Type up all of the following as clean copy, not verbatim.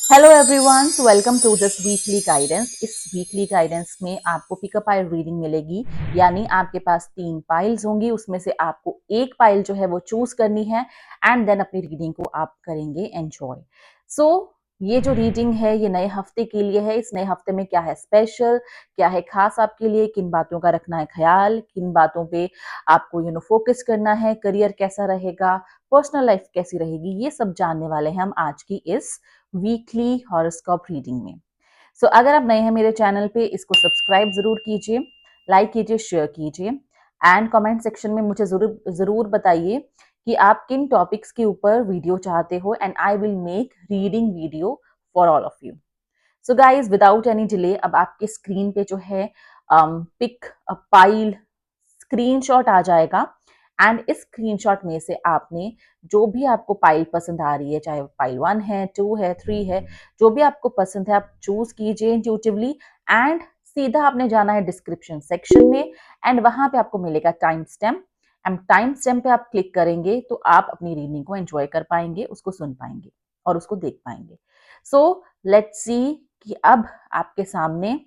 Hello everyone, so welcome to this weekly guidance. इस weekly guidance में आपको pickup pile reading मिलेगी, यानी आपके पास 3 पाइल्स होंगी। उसमें से आपको एक पाइल जो है वो चूज करनी है एंड देन अपनी रीडिंग को आप करेंगे एंजॉय। सो ये जो रीडिंग है ये नए हफ्ते के लिए है। इस नए हफ्ते में क्या है स्पेशल, क्या है खास आपके लिए, किन बातों का रखना है ख्याल, किन बातों पे आपको फोकस करना है, करियर कैसा रहेगा, पर्सनल लाइफ कैसी रहेगी, ये सब जानने वाले हैं हम आज की इस वीकली हॉरोस्कोप रीडिंग में। अगर आप नए हैं मेरे चैनल पे, इसको सब्सक्राइब जरूर कीजिए, लाइक कीजिए, शेयर कीजिए एंड कमेंट सेक्शन में मुझे जरूर जरूर बताइए कि आप किन टॉपिक्स के ऊपर वीडियो चाहते हो and I will make reading video for all of you. So guys, without any delay अब आपके स्क्रीन पे जो है पिक अ पाइल स्क्रीनशॉट आ जाएगा एंड इस स्क्रीनशॉट में से आपने जो भी आपको पाइल पसंद आ रही है, चाहे पाइल 1 है, 2 है, 3 है, जो भी आपको पसंद है आप चूज कीजिए इंट्यूटिवली एंड सीधा आपने जाना है डिस्क्रिप्शन सेक्शन में एंड वहां पे आपको मिलेगा time stamp and time stamp पे आप क्लिक करेंगे तो आप अपनी रीडिंग को एंजॉय कर पाएंगे, उसको सुन पाएंगे और उसको देख पाएंगे। सो लेट्स सी कि अब आपके सामने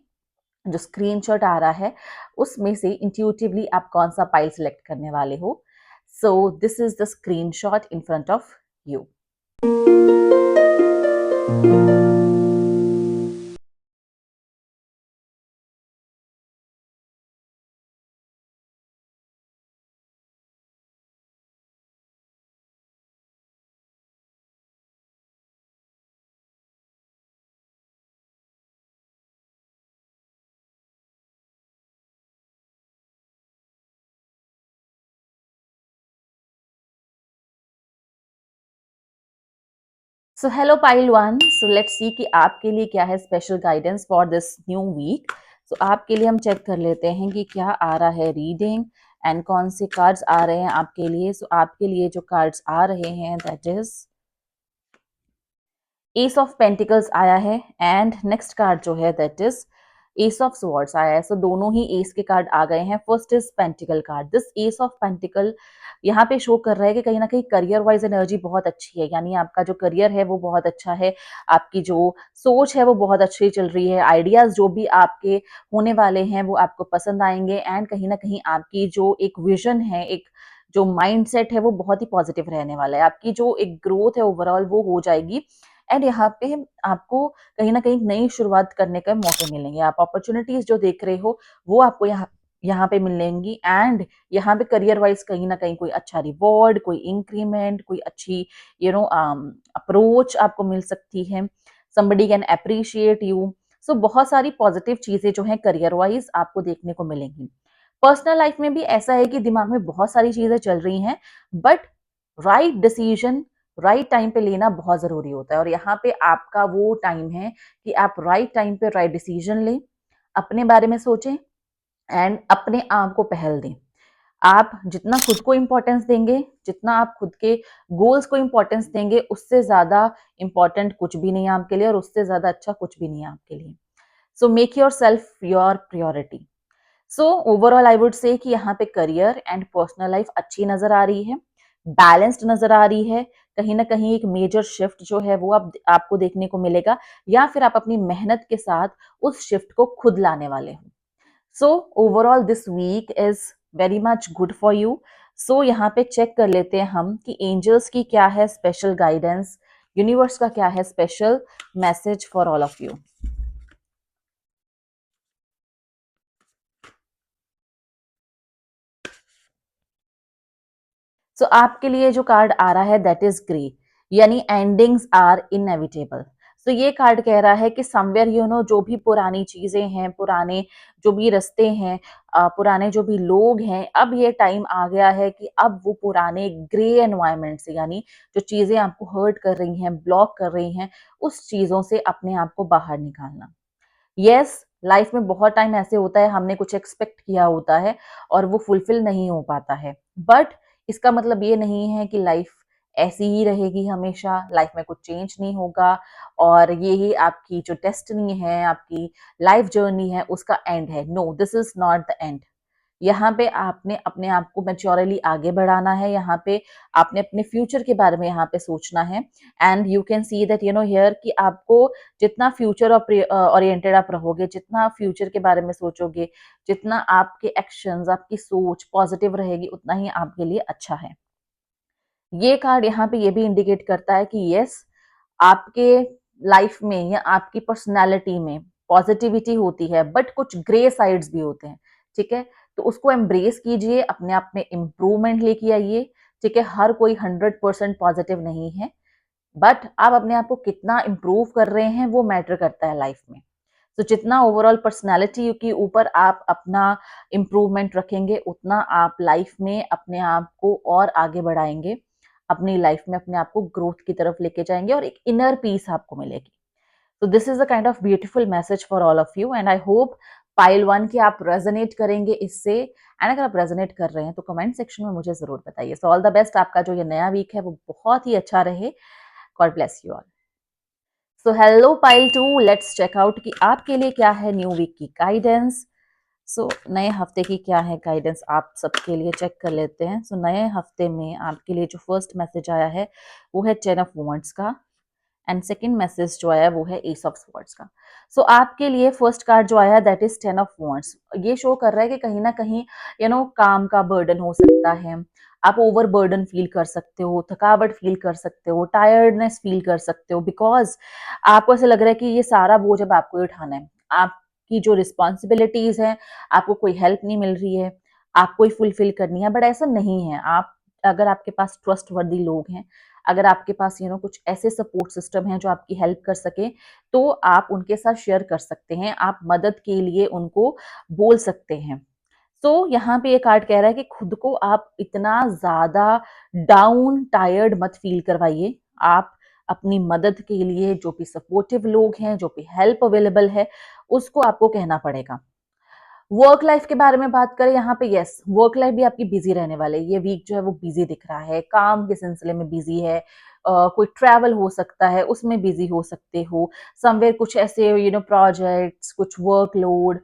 जो स्क्रीनशॉट आ रहा है उसमें से इंट्यूटिवली आप कौन सा पाइल सिलेक्ट करने वाले हो। So this is the screenshot in front of you. So hello pile 1, so let's see कि आपके लिए क्या है special guidance for this new week. So आपके लिए हम चेक कर लेते हैं कि क्या आ रहा है रीडिंग एंड कौन से कार्ड्स आ रहे हैं आपके लिए। आपके लिए जो कार्ड्स आ रहे हैं that is S of pentacles आया है एंड नेक्स्ट कार्ड जो है that is S of swords आया है। दोनों ही एस के कार्ड आ गए हैं। First is pentacle card. This S of pentacle यहाँ पे शो कर रहा है कि कहीं ना कहीं करियर वाइज एनर्जी बहुत अच्छी है, यानी आपका जो करियर है वो बहुत अच्छा है, आपकी जो सोच है वो बहुत अच्छी चल रही है, आइडियाज जो भी आपके होने वाले हैं वो आपको पसंद आएंगे एंड कहीं ना कहीं आपकी जो एक विजन है, एक जो माइंडसेट है वो बहुत ही पॉजिटिव रहने वाला है। आपकी जो एक ग्रोथ है ओवरऑल वो हो जाएगी एंड यहाँ पे आपको कहीं ना कहीं नई शुरुआत करने के मौके मिलेंगे। आप अपॉर्चुनिटीज जो देख रहे हो वो आपको यहाँ यहाँ पे मिलेंगी एंड यहाँ पे करियर वाइज कहीं ना कहीं कोई अच्छा रिवॉर्ड, कोई इंक्रीमेंट, कोई अच्छी अप्रोच आपको मिल सकती है। somebody can appreciate you. बहुत सारी पॉजिटिव चीजें जो है करियर वाइज आपको देखने को मिलेंगी। पर्सनल लाइफ में भी ऐसा है कि दिमाग में बहुत सारी चीजें चल रही हैं but right decision right time पे लेना बहुत जरूरी होता है और यहाँ पे आपका वो टाइम है कि आप राइट टाइम पे राइट डिसीजन लें, अपने बारे में सोचें एंड अपने आप को पहल दें। आप जितना खुद को इंपॉर्टेंस देंगे, जितना आप खुद के गोल्स को इंपॉर्टेंस देंगे, उससे ज्यादा इंपॉर्टेंट कुछ भी नहीं है आपके लिए और उससे ज्यादा अच्छा कुछ भी नहीं है आपके लिए। So make your self your priority. Overall I would say कि यहाँ पे करियर एंड पर्सनल लाइफ अच्छी नजर आ रही है, बैलेंस्ड नजर आ रही है। कहीं ना कहीं एक मेजर शिफ्ट जो है वो आपको देखने को मिलेगा या फिर आप अपनी मेहनत के साथ उस शिफ्ट को खुद लाने वाले हो। Overall this week is very much good for you. यहाँ पे चेक कर लेते हैं हम कि एंजल्स की क्या है स्पेशल गाइडेंस, यूनिवर्स का क्या है special message for all of you. आपके लिए जो कार्ड आ रहा है दैट इज ग्रे, यानी एंडिंग्स आर इनएविटेबल। ये कार्ड कह रहा है कि समवेयर जो भी पुरानी चीजें हैं, पुराने जो भी रास्ते हैं, पुराने जो भी लोग हैं, अब ये टाइम आ गया है कि अब वो पुराने ग्रे एनवायरमेंट से, यानी जो चीजें आपको हर्ट कर रही हैं, ब्लॉक कर रही हैं, उस चीजों से अपने आप को बाहर निकालना। यस, लाइफ में बहुत टाइम ऐसे होता है हमने कुछ एक्सपेक्ट किया होता है और वो फुलफिल नहीं हो पाता है, बट इसका मतलब ये नहीं है कि लाइफ ऐसी ही रहेगी हमेशा, लाइफ में कुछ चेंज नहीं होगा और ये ही आपकी जो डेस्टिनी है, आपकी लाइफ जर्नी है, उसका एंड है। No, this is not the end. यहाँ पे आपने अपने आप को मैच्योरली आगे बढ़ाना है, यहाँ पे आपने अपने फ्यूचर के बारे में यहाँ पे सोचना है। And you can see that here कि आपको जितना फ्यूचर ओरिएंटेड आप रहोगे, जितना फ्यूचर के बारे में सोचोगे, जितना आपके एक्शंस, आपकी सोच पॉजिटिव रहेगी, उतना ही आपके लिए अच्छा है। ये कार्ड यहाँ पे ये भी इंडिकेट करता है कि यस, आपके लाइफ में या आपकी पर्सनालिटी में पॉजिटिविटी होती है, बट कुछ ग्रे साइड्स भी होते हैं। ठीक है, तो उसको एम्ब्रेस कीजिए, अपने आप में इम्प्रूवमेंट लेके आइए। ठीक है, हर कोई 100% पॉजिटिव नहीं है, बट आप अपने आप को कितना इम्प्रूव कर रहे हैं वो मैटर करता है लाइफ में। तो जितना ओवरऑल पर्सनालिटी के ऊपर आप अपना इम्प्रूवमेंट रखेंगे, उतना आप लाइफ में अपने आप को और आगे बढ़ाएंगे, अपनी लाइफ में अपने आप को ग्रोथ की तरफ लेके जाएंगे और एक इनर पीस आपको मिलेगी। तो this is a kind of beautiful message for all of you and I hope pile 1 की आप रेजोनेट करेंगे इससे। एंड अगर आप रेजोनेट कर रहे हैं तो कमेंट सेक्शन में मुझे जरूर बताइए। सो ऑल द बेस्ट, आपका जो ये नया वीक है वो बहुत ही अच्छा रहे। God bless you all. So hello pile 2, let's check out कि आपके लिए क्या है न्यू वीक की गाइडेंस। सो नए हफ्ते की क्या है गाइडेंस आप सबके लिए, चेक कर लेते हैं। सो नए हफ्ते में आपके लिए जो फर्स्ट मैसेज आया है वो है 10 ऑफ वॉन्ड्स का, एंड सेकंड मैसेज जो आया वो है एस ऑफ स्वॉर्ड्स का। सो आपके लिए फर्स्ट कार्ड जो आया दैट इज 10 ऑफ वॉन्ड्स। ये शो कर रहा है कि कहीं ना कहीं काम का बर्डन हो सकता है, आप ओवर बर्डन फील कर सकते हो, थकावट फील कर सकते हो, टायर्डनेस फील कर सकते हो, बिकॉज आपको ऐसा लग रहा है कि ये सारा बोझ अब आपको ही उठाना है। आपकी जो रिस्पॉन्सिबिलिटीज है, आपको कोई हेल्प नहीं मिल रही है, आपको ही फुलफिल करनी है, बट ऐसा नहीं है। आप अगर आपके पास ट्रस्ट वर्दी लोग हैं, अगर आपके पास कुछ ऐसे सपोर्ट सिस्टम हैं जो आपकी हेल्प कर सके, तो आप उनके साथ शेयर कर सकते हैं, आप मदद के लिए उनको बोल सकते हैं। तो यहाँ पे ये कार्ड कह रहा है कि खुद को आप इतना ज्यादा डाउन टायर्ड मत फील करवाइए। आप अपनी मदद के लिए जो भी सपोर्टिव लोग हैं, जो भी हेल्प अवेलेबल है, उसको आपको कहना पड़ेगा। वर्क लाइफ के बारे में बात करें यहाँ पे, यस, वर्क लाइफ भी आपकी बिजी रहने वाले। ये वीक जो है वो बिजी दिख रहा है, काम के सिलसिले में बिजी है, कोई ट्रैवल हो सकता है उसमें बिजी हो सकते हो, समवेयर कुछ ऐसे प्रोजेक्ट्स, कुछ वर्कलोड,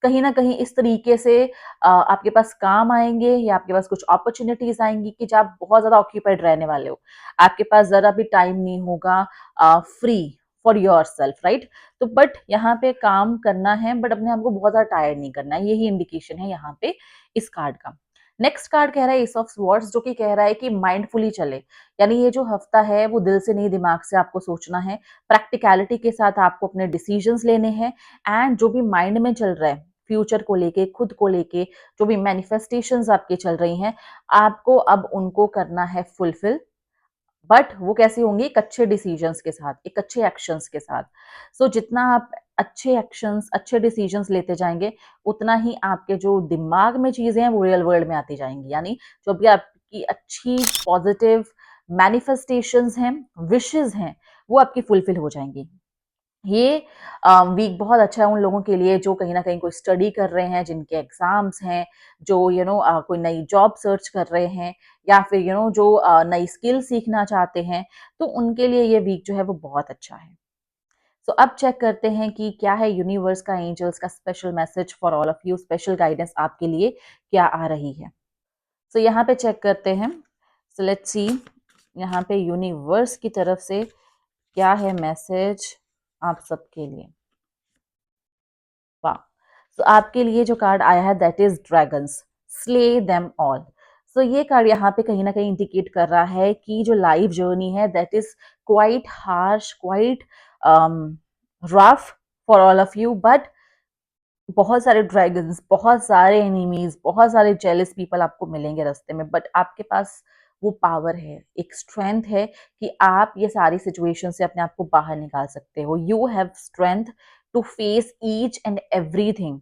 कहीं ना कहीं इस तरीके से आपके पास काम आएंगे या आपके पास कुछ अपॉर्चुनिटीज आएंगी कि जब आप बहुत ज्यादा ऑक्यूपाइड रहने वाले हो, आपके पास जरा भी टाइम नहीं होगा free for your self, right. तो बट यहाँ पे काम करना है, बट अपने आप को बहुत ज्यादा टायर्ड नहीं करना है, यही इंडिकेशन है यहाँ पे इस कार्ड का। नेक्स्ट कार्ड कह रहा है एस ऑफ स्वॉर्ड्स, जो कि कह रहा है कि माइंडफुली चले। यानी ये जो हफ्ता है वो दिल से नहीं दिमाग से आपको सोचना है, प्रैक्टिकलिटी के साथ आपको अपने डिसीजंस लेने हैं। एंड जो भी माइंड में चल रहा है फ्यूचर को लेके, खुद को लेके, जो भी मैनिफेस्टेशंस आपकी चल रही हैं, आपको अब उनको करना है फुलफिल। बट वो कैसे होंगे? एक अच्छे डिसीजंस के साथ, एक अच्छे एक्शंस के साथ। सो जितना आप अच्छे एक्शंस, अच्छे डिसीजंस लेते जाएंगे, उतना ही आपके जो दिमाग में चीजें हैं वो रियल वर्ल्ड में आती जाएंगी। यानी जो भी आपकी अच्छी पॉजिटिव मैनिफेस्टेशंस हैं, विशेस हैं, वो आपकी फुलफिल हो जाएंगी। ये वीक बहुत अच्छा है उन लोगों के लिए जो कहीं ना कहीं कोई स्टडी कर रहे हैं, जिनके एग्जाम्स हैं, जो कोई नई जॉब सर्च कर रहे हैं, या फिर जो नई स्किल सीखना चाहते हैं, तो उनके लिए ये वीक जो है वो बहुत अच्छा है। सो अब चेक करते हैं कि क्या है यूनिवर्स का, एंजल्स का special message for all of you, special guidance आपके लिए क्या आ रही है। सो यहाँ पे चेक करते हैं। सो लेट्स सी यहाँ पे यूनिवर्स की तरफ से क्या है मैसेज आप सबके लिए। वाह, तो आपके लिए जो कार्ड आया है that is dragons, slay them all. So ये कार्ड यहाँ पे कहीं ना कहीं इंडिकेट कर रहा है कि जो लाइफ जर्नी है that is quite harsh, quite rough for all of you, but बहुत सारे ड्रैगन्स, बहुत सारे एनिमीज, बहुत सारे जेलस पीपल आपको मिलेंगे रास्ते में, बट आपके पास वो पावर है, एक स्ट्रेंथ है कि आप ये सारी सिचुएशन से अपने आप को बाहर निकाल सकते हो। You have strength to face each and everything.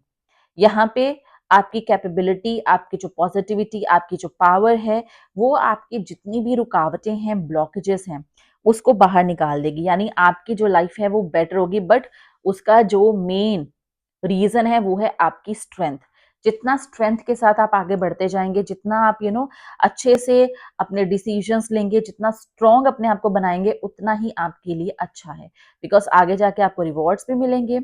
यहाँ पे आपकी कैपेबिलिटी, आपकी जो पॉजिटिविटी, आपकी जो पावर है, वो आपकी जितनी भी रुकावटें हैं, ब्लॉकेजेस हैं, उसको बाहर निकाल देगी। यानी आपकी जो लाइफ है वो बेटर होगी, बट उसका जो मेन रीजन है वो है आपकी स्ट्रेंथ। जितना स्ट्रेंथ के साथ आप आगे बढ़ते जाएंगे, जितना आप अच्छे से अपने डिसीजंस लेंगे, जितना स्ट्रॉन्ग अपने आप को बनाएंगे, उतना ही आपके लिए अच्छा है। बिकॉज आगे जाके आपको रिवॉर्ड्स भी मिलेंगे,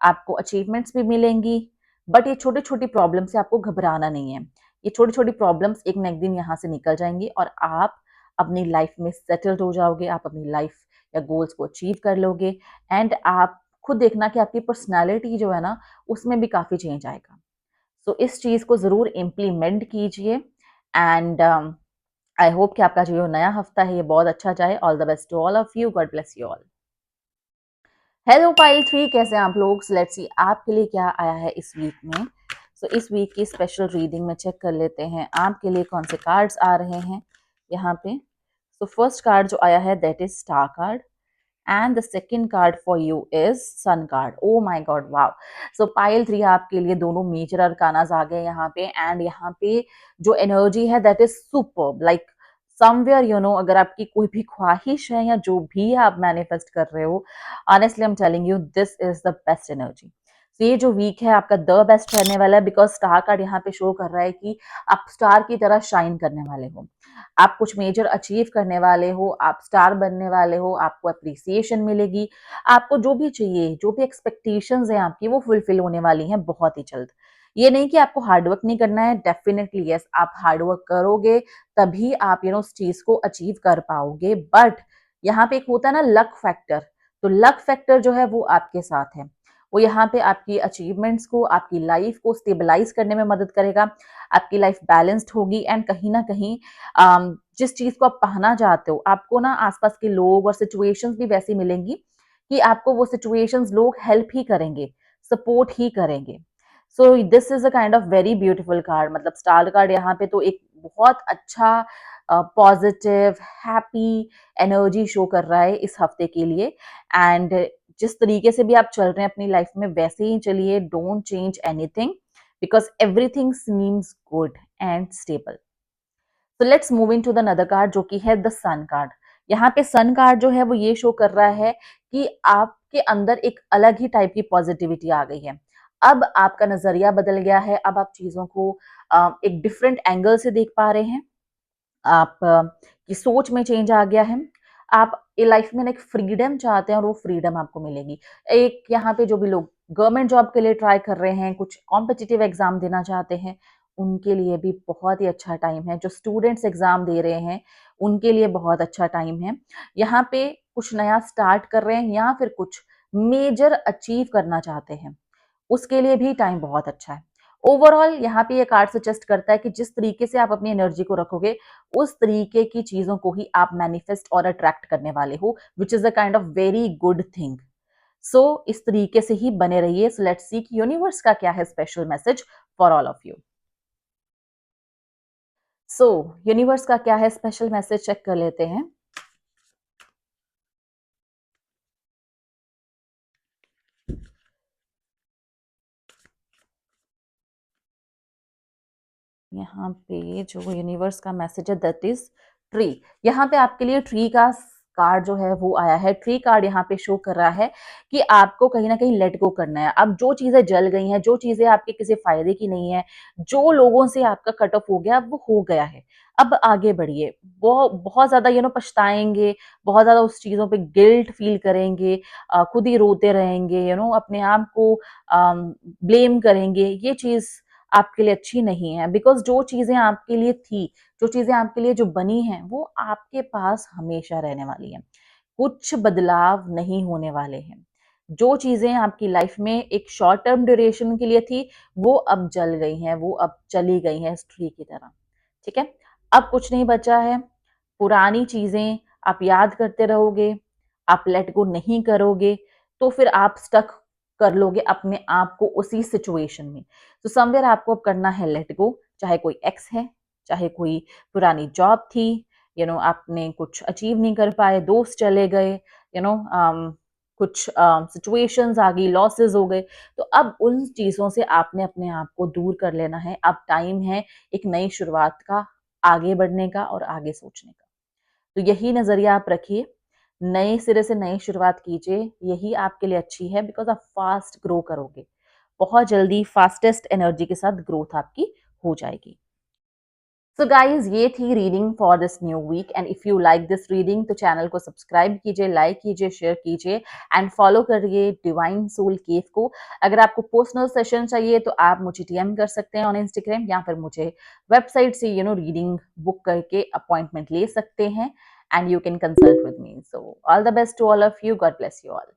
आपको अचीवमेंट्स भी मिलेंगी, बट ये छोटी-छोटी प्रॉब्लम से आपको घबराना नहीं है। ये छोटी-छोटी प्रॉब्लम्स एक ना एक दिन यहाँ से निकल जाएँगी और आप अपनी लाइफ में सेटल्ड हो जाओगे, आप अपनी लाइफ या गोल्स को अचीव कर लोगे एंड आप खुद देखना कि आपकी पर्सनैलिटी जो है ना, उसमें भी काफ़ी चेंज आएगा। सो इस चीज़ को ज़रूर इम्प्लीमेंट कीजिए एंड आई होप कि आपका जो नया हफ्ता है ये बहुत अच्छा जाए। All the best to all of you. God bless you all. Hello pile 3, कैसे हैं आप लोग? सो लेट्स सी आपके लिए क्या आया है इस वीक में। सो इस वीक की स्पेशल रीडिंग में चेक कर लेते हैं आपके लिए कौन से कार्ड्स आ रहे हैं यहाँ पे। सो फर्स्ट कार्ड जो आया है that is star card and the second card for you is sun card. Oh my God, wow. So pile 3 आपके लिए दोनों मेजर अरकानाज आ गए यहाँ पे एंड यहाँ पे जो एनर्जी है that is superb. Like somewhere अगर आपकी कोई भी ख्वाहिश है या जो भी आप मैनिफेस्ट कर रहे हो, honestly I am telling you this is the best energy. तो ये जो वीक है आपका द बेस्ट रहने वाला है बिकॉज स्टार कार्ड यहाँ पे शो कर रहा है कि आप स्टार की तरह शाइन करने वाले हो, आप कुछ मेजर अचीव करने वाले हो, आप स्टार बनने वाले हो, आपको अप्रिसिएशन मिलेगी, आपको जो भी चाहिए, जो भी एक्सपेक्टेशंस हैं आपकी वो फुलफिल होने वाली हैं बहुत ही जल्द। ये नहीं कि आपको हार्डवर्क नहीं करना है, डेफिनेटली यस आप हार्डवर्क करोगे तभी आप उस चीज को अचीव कर पाओगे, बट यहाँ पे एक होता है ना लक फैक्टर। तो लक फैक्टर जो है वो आपके साथ है, वो यहाँ पे आपकी अचीवमेंट्स को, आपकी लाइफ को स्टेबलाइज करने में मदद करेगा। आपकी लाइफ बैलेंस्ड होगी एंड कहीं ना कहीं जिस चीज को आप पाना चाहते हो आपको ना आसपास के लोग और सिचुएशंस भी वैसी मिलेंगी कि आपको वो सिचुएशंस लोग हेल्प ही करेंगे, सपोर्ट ही करेंगे। सो this is a kind of very beautiful card. मतलब स्टार कार्ड यहाँ पे तो एक बहुत अच्छा पॉजिटिव हैप्पी एनर्जी शो कर रहा है इस हफ्ते के लिए एंड जिस तरीके से भी आप चल रहे हैं अपनी लाइफ में वैसे ही चलिए, don't change anything because everything seems good and stable. तो let's move into the another card जो कि है द सन कार्ड। यहाँ पे सन कार्ड जो है वो ये शो कर रहा है कि आपके अंदर एक अलग ही टाइप की पॉजिटिविटी आ गई है। अब आपका नजरिया बदल गया है, अब आप चीजों को एक डिफरेंट एंगल से देख पा रहे हैं, आप की सोच में चेंज आ गया है। आप लाइफ में एक फ्रीडम चाहते हैं और वो फ्रीडम आपको मिलेगी। एक यहाँ पे जो भी लोग गवर्नमेंट जॉब के लिए ट्राई कर रहे हैं, कुछ कॉम्पिटिटिव एग्जाम देना चाहते हैं, उनके लिए भी बहुत ही अच्छा टाइम है। जो स्टूडेंट्स एग्जाम दे रहे हैं उनके लिए बहुत अच्छा टाइम है। यहाँ पे कुछ नया स्टार्ट कर रहे हैं या फिर कुछ मेजर अचीव करना चाहते हैं, उसके लिए भी टाइम बहुत अच्छा है। ओवरऑल यहाँ पे ये कार्ड सजेस्ट करता है कि जिस तरीके से आप अपनी एनर्जी को रखोगे उस तरीके की चीजों को ही आप मैनिफेस्ट और अट्रैक्ट करने वाले हो, which is a kind of very good thing. So इस तरीके से ही बने रहिए। सो लेट्स सी कि यूनिवर्स का क्या है special message for all of you. So universe का क्या है स्पेशल मैसेज चेक कर लेते हैं। यहाँ पे जो यूनिवर्स का मैसेज है दैट इज ट्री। यहाँ पे आपके लिए ट्री का कार्ड जो है वो आया है। ट्री कार्ड यहाँ पे शो कर रहा है कि आपको कहीं ना कहीं लेट गो करना है। अब जो चीजें जल गई हैं, जो चीजें आपके किसी फायदे की नहीं है, जो लोगों से आपका कट ऑफ हो गया अब वो हो गया है। अब आगे बढ़िए। वो बहुत ज्यादा पछताएंगे, बहुत ज्यादा उस चीजों पे गिल्ट फील करेंगे, खुद ही रोते रहेंगे, अपने आप को ब्लेम करेंगे। ये चीज आपके लिए अच्छी नहीं है बिकॉज जो चीजें आपके लिए थी, जो चीजें आपके लिए जो बनी हैं वो आपके पास हमेशा रहने वाली हैं। कुछ बदलाव नहीं होने वाले हैं। जो चीजें आपकी लाइफ में एक शॉर्ट टर्म ड्यूरेशन के लिए थी वो अब जल गई हैं, वो अब चली गई हैं स्ट्री की तरह। ठीक है, अब कुछ नहीं बचा है। पुरानी चीजें आप याद करते रहोगे, आप लेट गो नहीं करोगे तो फिर आप स्टक कर लोगे अपने आप को उसी सिचुएशन में। तो समवेयर आपको अब करना है लेट गो। चाहे कोई एक्स है, चाहे कोई पुरानी जॉब थी, आपने कुछ अचीव नहीं कर पाए, दोस्त चले गए, कुछ सिचुएशंस आ गई, लॉसेस हो गए, तो अब उन चीजों से आपने अपने आप को दूर कर लेना है। अब टाइम है एक नई शुरुआत का, आगे बढ़ने का और आगे सोचने का। तो यही नजरिया आप रखिए, नए सिरे से नई शुरुआत कीजिए, यही आपके लिए अच्छी है बिकॉज आप फास्ट ग्रो करोगे। बहुत जल्दी फास्टेस्ट एनर्जी के साथ ग्रोथ आपकी हो जाएगी। सो गाइज ये थी reading for this new week and if you like this reading तो चैनल को सब्सक्राइब कीजिए, लाइक कीजिए, शेयर कीजिए एंड फॉलो करिए डिवाइन सोल केव को। अगर आपको पर्सनल सेशन चाहिए तो आप मुझे डीएम कर सकते हैं ऑन इंस्टाग्राम या फिर मुझे वेबसाइट से रीडिंग बुक करके अपॉइंटमेंट ले सकते हैं and you can consult with me. So all the best to all of you, God bless you all.